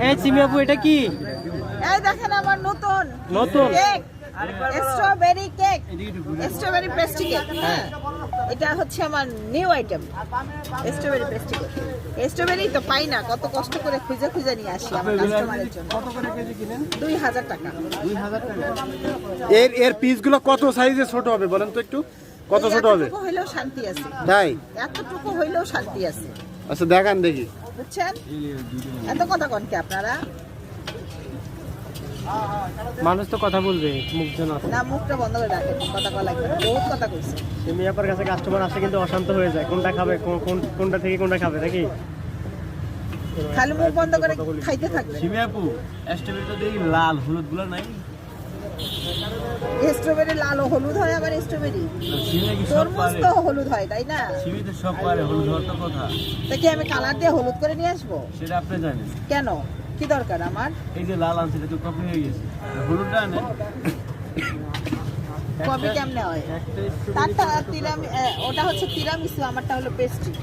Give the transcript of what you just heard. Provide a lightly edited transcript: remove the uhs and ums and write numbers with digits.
এই চিমি আপু এটা কি? এই দেখেন আমার নতুন নতুন cake, strawberry cake, strawberry pastry cake. হ্যাঁ, এটা হচ্ছে আমার new item, strawberry pastry cake. Strawberry তো পাই না, কত কষ্ট করে খুঁজে খুঁজে নিয়ে আসি আমার কাস্টমারের জন্য। কত করে কেজি কিনেন? 2000 টাকা। 2000 টাকা। এর পিসগুলো কত সাইজে ছোট হবে বলেন তো একটু, কত ছোট হবে? এতটুকু হইলেও শান্তি আছে, তাই? এতটুকু হইলেও শান্তি আছে, আচ্ছা দেখান দেখি। বুঝছেন? এত কথা কন কি আপনারা? মানুষ তো কথা বলবে, মুখ যেন আছে। না, মুখটা বন্ধ করে রাখেন, কথা কওয়া লাগবে না, বহুত কথা কইছে। চিমি আপার কাছে কাস্টমার আসে কিন্তু অশান্ত হয়ে যায়, কোনটা খাবে কোনটা থেকে কোনটা খাবে নাকি? খালি মুখ বন্ধ করে খাইতে থাকবে। চিমি আপু, স্ট্রবেরি তো দেখি লাল, হলুদ গুলো নাই। স্ট্রবেরি লাল ও হলুদ হয়, আবার স্ট্রবেরি চিমি কি সব তরমুজ পারে? তো হলুদ হয়, তাই না? চিমি তো সব পারে, হলুদ হওয়ার তো কথা। তা কি আমি কালার দিয়ে হলুদ করে নিয়ে আসবো? সেটা আপনি জানেন। কেন, কি দরকার আমার? এই যে লাল আনছে, এটা তো কপি হয়ে গেছে। হলুদটা আনেন। কবি কেমনে হয়? তারটা তিরামি, ওটা হচ্ছে তিরামিসু, আমারটা হলো পেস্ট্রি।